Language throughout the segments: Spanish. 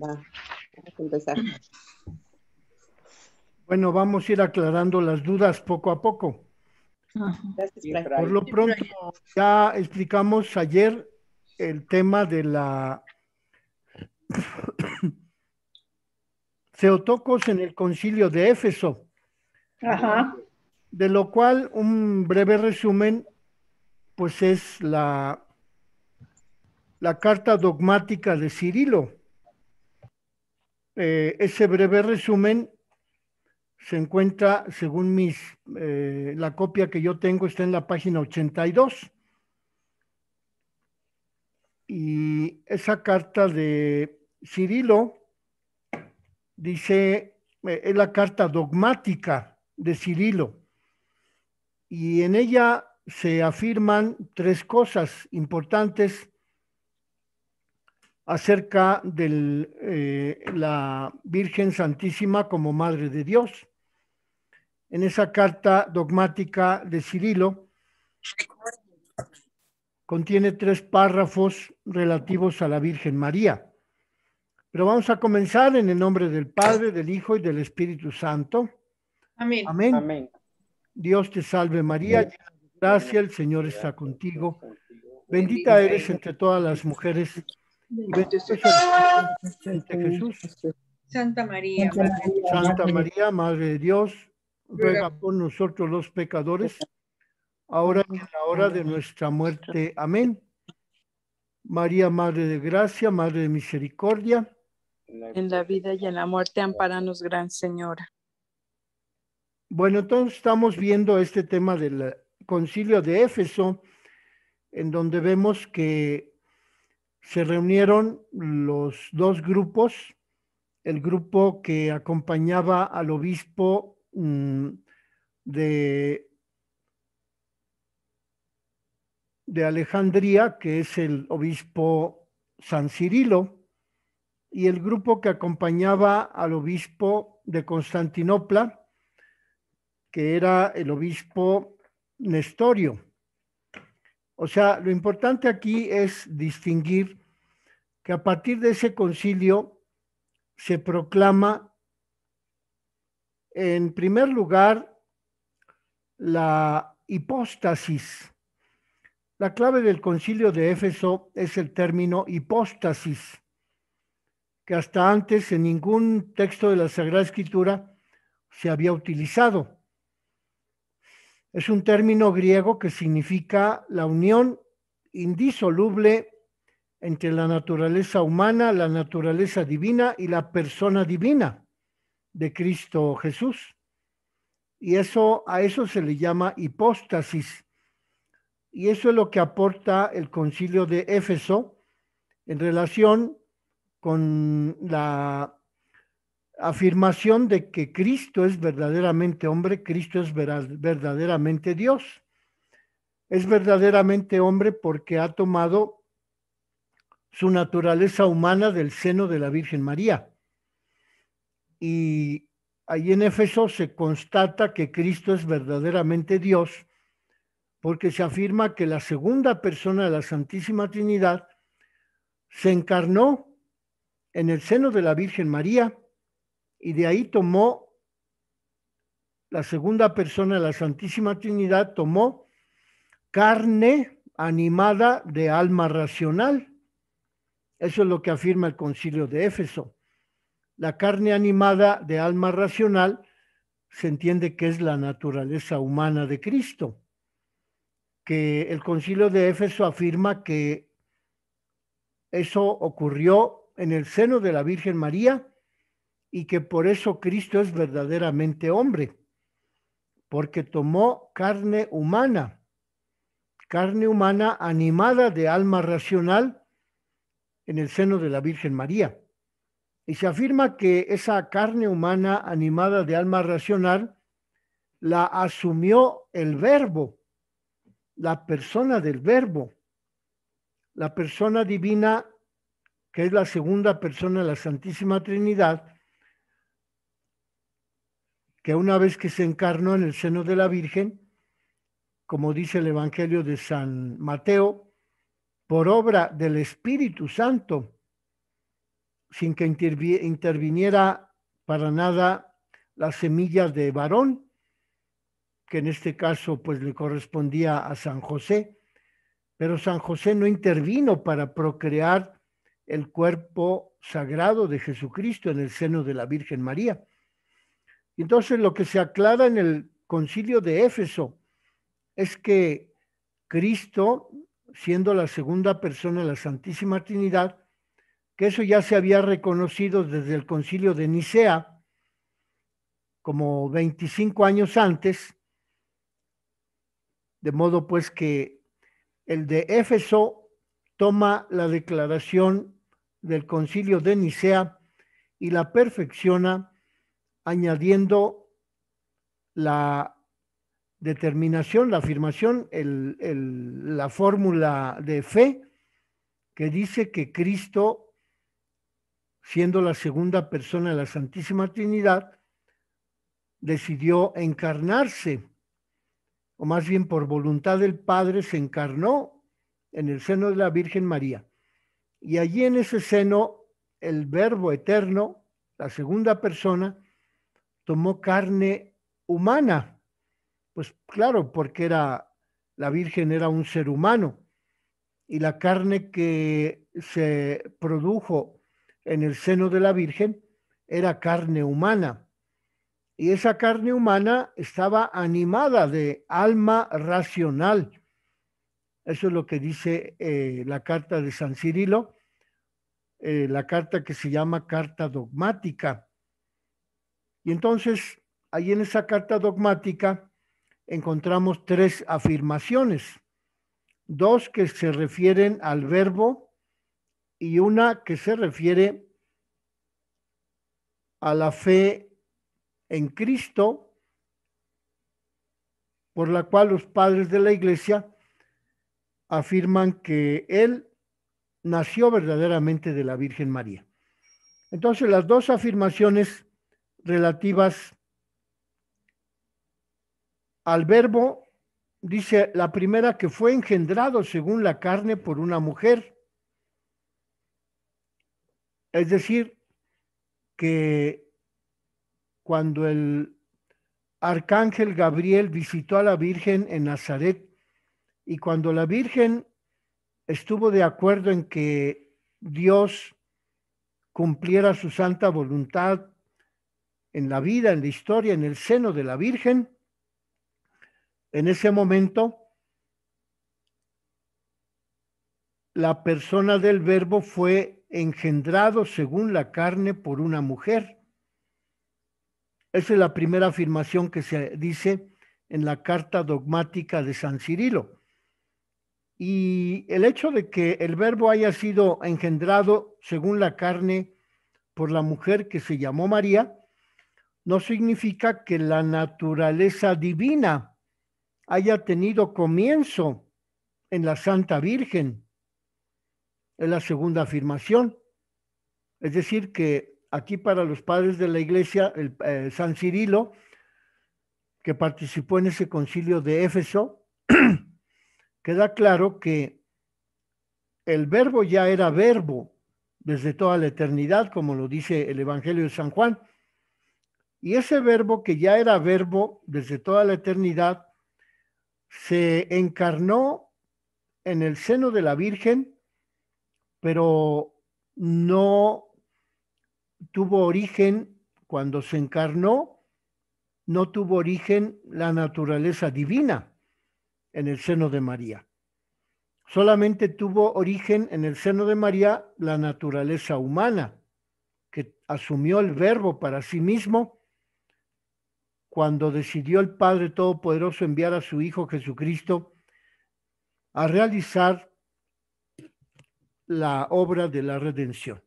Va, vamos a empezar. Bueno, vamos a ir aclarando las dudas poco a poco. Gracias, Fray. Por lo pronto, ya explicamos ayer el tema de la Theotokos en el concilio de Éfeso, Ajá. de lo cual un breve resumen, pues es la carta dogmática de Cirilo. Ese breve resumen se encuentra, según la copia que yo tengo, está en la página 82. Y esa carta de Cirilo dice, es la carta dogmática de Cirilo, y en ella se afirman tres cosas importantes acerca de la Virgen Santísima como Madre de Dios. En esa carta dogmática de Cirilo contiene 3 párrafos relativos a la Virgen María. Pero vamos a comenzar en el nombre del Padre, del Hijo y del Espíritu Santo. Amén. Amén. Amén. Dios te salve María, llena de gracia, el Señor está contigo. Bendita eres entre todas las mujeres y bendito es el fruto de Jesús. Santa María, Santa María, Madre de Dios, ruega por nosotros los pecadores, ahora y en la hora de nuestra muerte. Amén. María, Madre de gracia, Madre de misericordia. En la vida y en la muerte, ampáranos, Gran Señora. Bueno, entonces estamos viendo este tema del concilio de Éfeso, en donde vemos que se reunieron los dos grupos, el grupo que acompañaba al obispo de Alejandría, que es el obispo San Cirilo, y el grupo que acompañaba al obispo de Constantinopla, que era el obispo Nestorio. O sea, lo importante aquí es distinguir que a partir de ese concilio se proclama, en primer lugar, la hipóstasis. La clave del concilio de Éfeso es el término hipóstasis, que hasta antes en ningún texto de la Sagrada Escritura se había utilizado. Es un término griego que significa la unión indisoluble entre la naturaleza humana, la naturaleza divina y la persona divina de Cristo Jesús. Y a eso se le llama hipóstasis. Y eso es lo que aporta el concilio de Éfeso en relación con la afirmación de que Cristo es verdaderamente hombre, Cristo es verdaderamente Dios. Es verdaderamente hombre porque ha tomado su naturaleza humana del seno de la Virgen María. Y ahí en Éfeso se constata que Cristo es verdaderamente Dios, porque se afirma que la segunda persona de la Santísima Trinidad se encarnó en el seno de la Virgen María, y de ahí tomó, la segunda persona de la Santísima Trinidad tomó carne animada de alma racional. Eso es lo que afirma el concilio de Éfeso. La carne animada de alma racional se entiende que es la naturaleza humana de Cristo, que el concilio de Éfeso afirma que eso ocurrió en el seno de la Virgen María y que por eso Cristo es verdaderamente hombre, porque tomó carne humana animada de alma racional en el seno de la Virgen María. Y se afirma que esa carne humana animada de alma racional la asumió el Verbo, la persona del Verbo, la persona divina, que es la segunda persona de la Santísima Trinidad, que una vez que se encarnó en el seno de la Virgen, como dice el Evangelio de San Mateo, por obra del Espíritu Santo, sin que interviniera para nada la semilla de varón, que en este caso pues le correspondía a San José, pero San José no intervino para procrear el cuerpo sagrado de Jesucristo en el seno de la Virgen María. Entonces lo que se aclara en el Concilio de Éfeso es que Cristo, siendo la segunda persona de la Santísima Trinidad, que eso ya se había reconocido desde el Concilio de Nicea, como 25 años antes, de modo pues que el de Éfeso toma la declaración del Concilio de Nicea y la perfecciona añadiendo la determinación, la afirmación, la fórmula de fe que dice que Cristo, siendo la segunda persona de la Santísima Trinidad, decidió encarnarse, o más bien por voluntad del Padre se encarnó en el seno de la Virgen María. Y allí en ese seno el Verbo eterno, la segunda persona, tomó carne humana. Pues claro, porque la Virgen era un ser humano y la carne que se produjo en el seno de la Virgen era carne humana. Y esa carne humana estaba animada de alma racional. Eso es lo que dice la carta de San Cirilo, la carta que se llama carta dogmática. Y entonces, ahí en esa carta dogmática encontramos 3 afirmaciones, 2 que se refieren al verbo y una que se refiere a la fe en Cristo, por la cual los padres de la Iglesia afirman que Él nació verdaderamente de la Virgen María. Entonces, las 2 afirmaciones relativas al verbo, dice la primera que fue engendrado según la carne por una mujer. Es decir, que cuando el arcángel Gabriel visitó a la Virgen en Nazaret y cuando la Virgen estuvo de acuerdo en que Dios cumpliera su santa voluntad en la vida, en la historia, en el seno de la Virgen, en ese momento la persona del Verbo fue engendrado según la carne por una mujer. Esa es la primera afirmación que se dice en la carta dogmática de San Cirilo. Y el hecho de que el Verbo haya sido engendrado según la carne por la mujer que se llamó María, no significa que la naturaleza divina haya tenido comienzo en la Santa Virgen. Es la segunda afirmación. Es decir, que aquí para los padres de la Iglesia, San Cirilo, que participó en ese concilio de Éfeso, queda claro que el Verbo ya era verbo desde toda la eternidad, como lo dice el Evangelio de San Juan. Y ese verbo que ya era verbo desde toda la eternidad, se encarnó en el seno de la Virgen, pero no tuvo origen cuando se encarnó, no tuvo origen la naturaleza divina en el seno de María. Solamente tuvo origen en el seno de María la naturaleza humana, que asumió el Verbo para sí mismo cuando decidió el Padre Todopoderoso enviar a su Hijo Jesucristo a realizar la obra de la redención.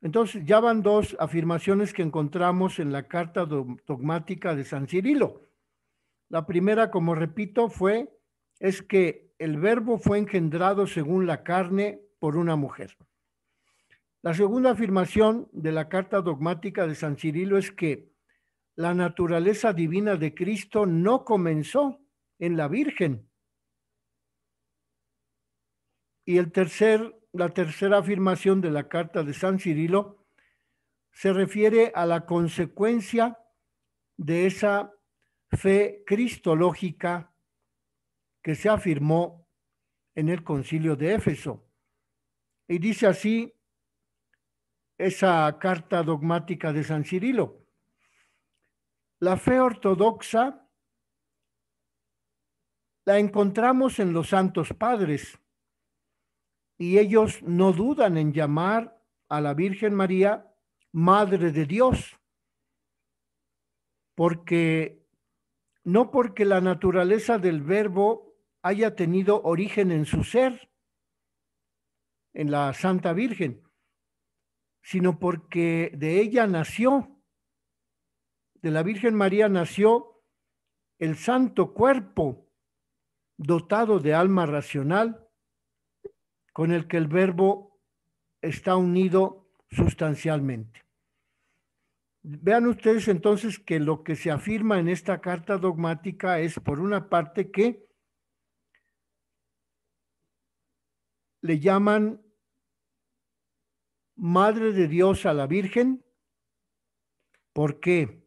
Entonces ya van 2 afirmaciones que encontramos en la carta dogmática de San Cirilo. La primera, como repito, es que el Verbo fue engendrado según la carne por una mujer. La segunda afirmación de la carta dogmática de San Cirilo es que la naturaleza divina de Cristo no comenzó en la Virgen. Y el tercer la tercera afirmación de la carta de San Cirilo se refiere a la consecuencia de esa fe cristológica que se afirmó en el Concilio de Éfeso. Y dice así esa carta dogmática de San Cirilo: la fe ortodoxa la encontramos en los santos padres, y ellos no dudan en llamar a la Virgen María Madre de Dios, no porque la naturaleza del Verbo haya tenido origen en su ser, en la Santa Virgen, sino porque de ella nació, de la Virgen María nació el santo cuerpo dotado de alma racional, con el que el Verbo está unido sustancialmente. Vean ustedes entonces que lo que se afirma en esta carta dogmática es, por una parte, que le llaman Madre de Dios a la Virgen. ¿Por qué?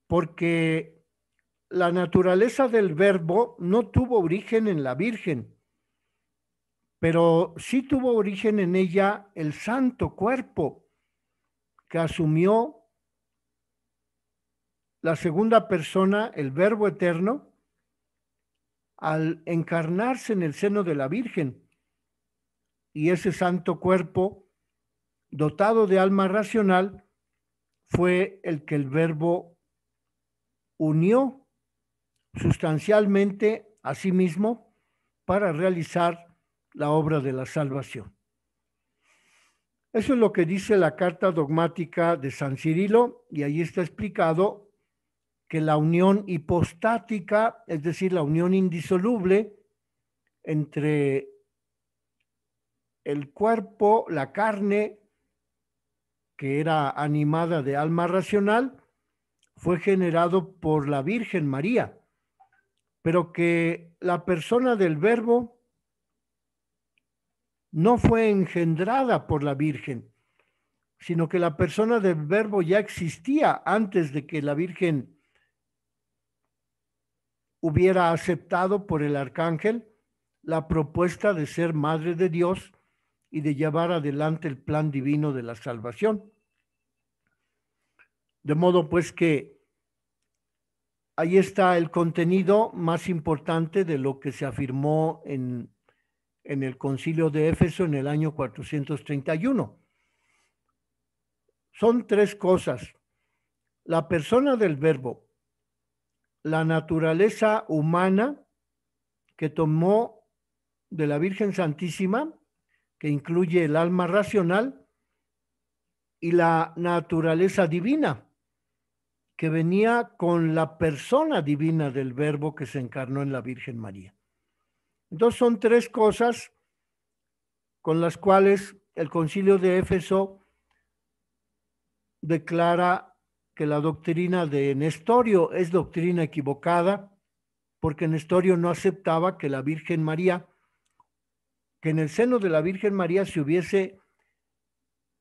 Porque la naturaleza del Verbo no tuvo origen en la Virgen, pero sí tuvo origen en ella el santo cuerpo que asumió la segunda persona, el Verbo eterno, al encarnarse en el seno de la Virgen. Y ese santo cuerpo, dotado de alma racional, fue el que el Verbo unió sustancialmente a sí mismo para realizar la obra de la salvación. Eso es lo que dice la carta dogmática de San Cirilo, y ahí está explicado que la unión hipostática, es decir, la unión indisoluble entre el cuerpo, la carne, que era animada de alma racional, fue generado por la Virgen María, pero que la persona del Verbo no fue engendrada por la Virgen, sino que la persona del Verbo ya existía antes de que la Virgen hubiera aceptado por el arcángel la propuesta de ser Madre de Dios y de llevar adelante el plan divino de la salvación. De modo pues que ahí está el contenido más importante de lo que se afirmó en el Concilio de Éfeso en el año 431. Son tres cosas: la persona del Verbo, la naturaleza humana que tomó de la Virgen Santísima, que incluye el alma racional, y la naturaleza divina, que venía con la persona divina del Verbo que se encarnó en la Virgen María. Entonces son tres cosas con las cuales el Concilio de Éfeso declara que la doctrina de Nestorio es doctrina equivocada, porque Nestorio no aceptaba que la Virgen María, que en el seno de la Virgen María se hubiese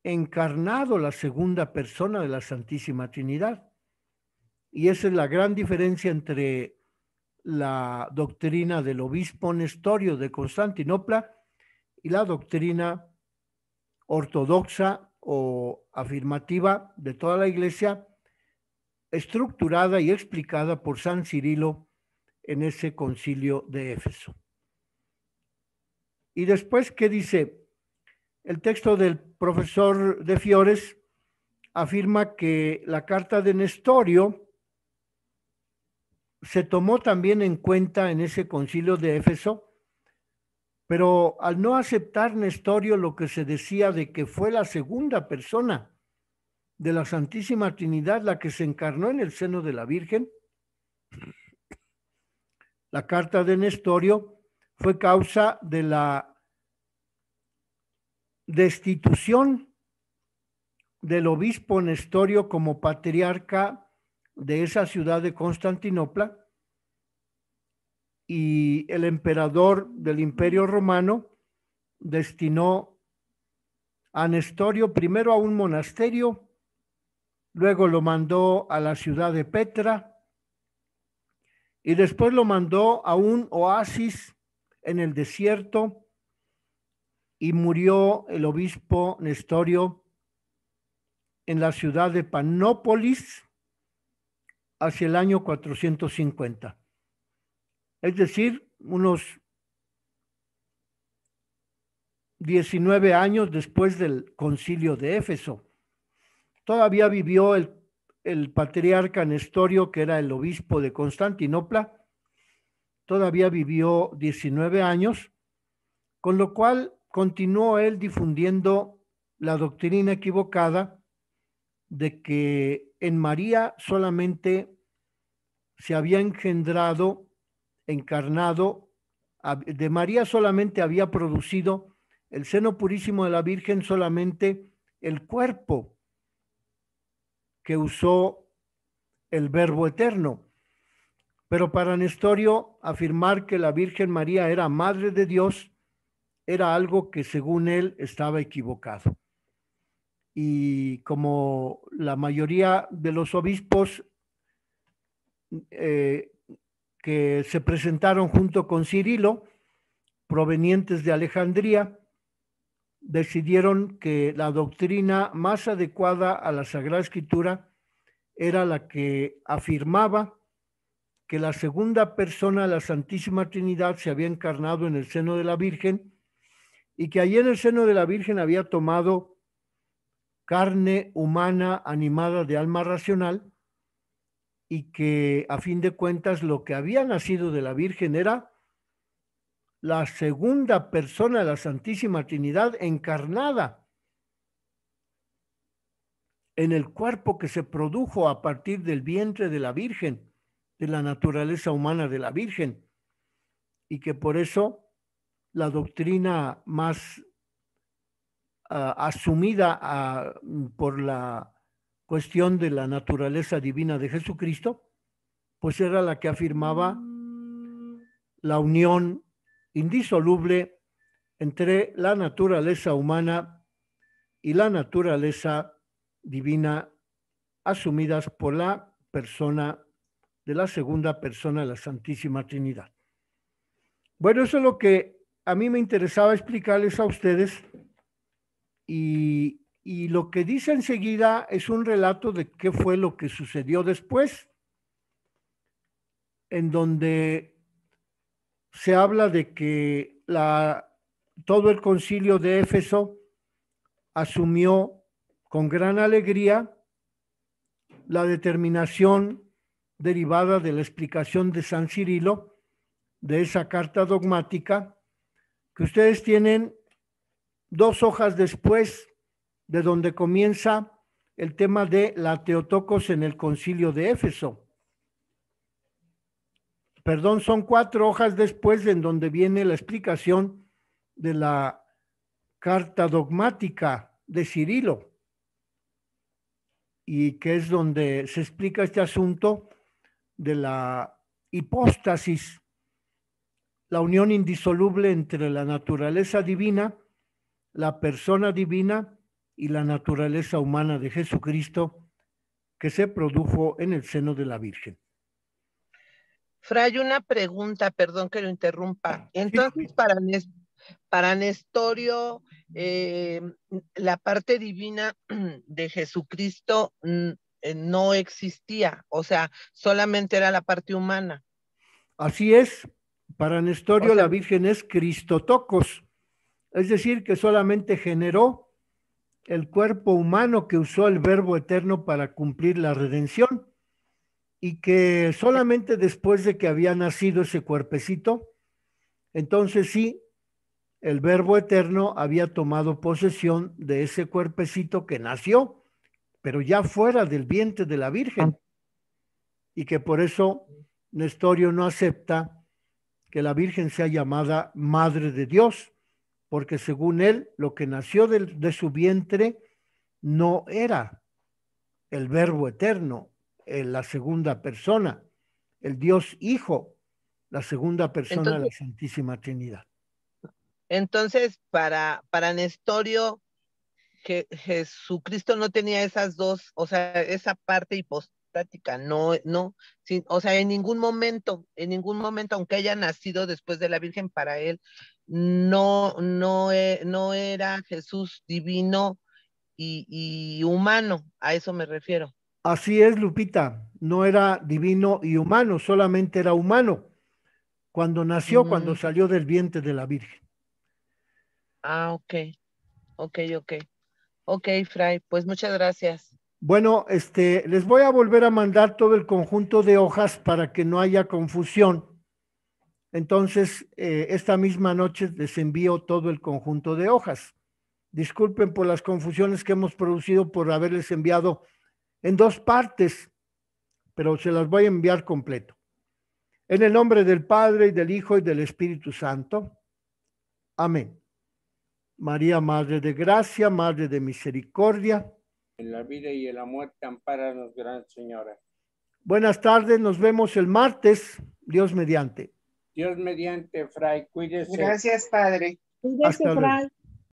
encarnado la segunda persona de la Santísima Trinidad. Y esa es la gran diferencia entre la doctrina del obispo Nestorio de Constantinopla y la doctrina ortodoxa o afirmativa de toda la Iglesia, estructurada y explicada por San Cirilo en ese Concilio de Éfeso. Y después, ¿qué dice? El texto del profesor de Fiores afirma que la carta de Nestorio se tomó también en cuenta en ese Concilio de Éfeso, pero al no aceptar Nestorio lo que se decía de que fue la segunda persona de la Santísima Trinidad la que se encarnó en el seno de la Virgen, la carta de Nestorio fue causa de la destitución del obispo Nestorio como patriarca de esa ciudad de Constantinopla, y el emperador del Imperio Romano destinó a Nestorio primero a un monasterio, luego lo mandó a la ciudad de Petra y después lo mandó a un oasis en el desierto y murió el obispo Nestorio en la ciudad de Panópolis hacia el año 450. Es decir, unos 19 años después del concilio de Éfeso. Todavía vivió el patriarca Nestorio, que era el obispo de Constantinopla, todavía vivió 19 años, con lo cual continuó él difundiendo la doctrina equivocada de que en María solamente se había engendrado, encarnado, de María solamente había producido el seno purísimo de la Virgen, solamente el cuerpo que usó el Verbo eterno. Pero para Nestorio, afirmar que la Virgen María era Madre de Dios era algo que según él estaba equivocado. Y como la mayoría de los obispos que se presentaron junto con Cirilo, provenientes de Alejandría, decidieron que la doctrina más adecuada a la Sagrada Escritura era la que afirmaba que la segunda persona de la Santísima Trinidad se había encarnado en el seno de la Virgen y que allí en el seno de la Virgen había tomado carne humana animada de alma racional y que a fin de cuentas lo que había nacido de la Virgen era la segunda persona de la Santísima Trinidad encarnada en el cuerpo que se produjo a partir del vientre de la Virgen, de la naturaleza humana de la Virgen, y que por eso la doctrina más asumida por la cuestión de la naturaleza divina de Jesucristo, pues era la que afirmaba la unión indisoluble entre la naturaleza humana y la naturaleza divina, asumidas por la persona de la segunda persona de la Santísima Trinidad. Bueno, eso es lo que a mí me interesaba explicarles a ustedes, y lo que dice enseguida es un relato de qué fue lo que sucedió después, en donde se habla de que todo el concilio de Éfeso asumió con gran alegría la determinación derivada de la explicación de San Cirilo, de esa carta dogmática, que ustedes tienen 2 hojas después de donde comienza el tema de la Theotokos en el concilio de Éfeso. Perdón, son 4 hojas después en donde viene la explicación de la carta dogmática de Cirilo, y que es donde se explica este asunto de la hipóstasis, la unión indisoluble entre la naturaleza divina, la persona divina y la naturaleza humana de Jesucristo, que se produjo en el seno de la Virgen. Fray, una pregunta, perdón que lo interrumpa. Entonces, para Nestorio, la parte divina de Jesucristo no existía, o sea, solamente era la parte humana. Así es, para Nestorio la Virgen es Cristotokos, es decir, que solamente generó el cuerpo humano que usó el Verbo eterno para cumplir la redención, y que solamente después de que había nacido ese cuerpecito, entonces sí, el Verbo eterno había tomado posesión de ese cuerpecito que nació, pero ya fuera del vientre de la Virgen, y que por eso Nestorio no acepta que la Virgen sea llamada Madre de Dios, porque según él, lo que nació de su vientre no era el Verbo eterno, la segunda persona, el Dios Hijo, la segunda persona de la Santísima Trinidad. Entonces, para Nestorio, Jesucristo no tenía esas dos, o sea, esa parte hipostática, no, o sea, en ningún momento, aunque haya nacido después de la Virgen, para él no era Jesús divino y humano, a eso me refiero. Así es, Lupita, no era divino y humano, solamente era humano cuando nació, cuando salió del vientre de la Virgen. Ah, ok, Fray, pues muchas gracias. Bueno, les voy a volver a mandar todo el conjunto de hojas para que no haya confusión. Entonces, esta misma noche les envío todo el conjunto de hojas. Disculpen por las confusiones que hemos producido por haberles enviado en dos partes, pero se las voy a enviar completo. En el nombre del Padre, y del Hijo, y del Espíritu Santo. Amén. María, Madre de Gracia, Madre de Misericordia. En la vida y en la muerte, ampáranos, Gran Señora. Buenas tardes, nos vemos el martes, Dios mediante. Dios mediante, Fray, cuídese. Gracias, Padre. Hasta luego.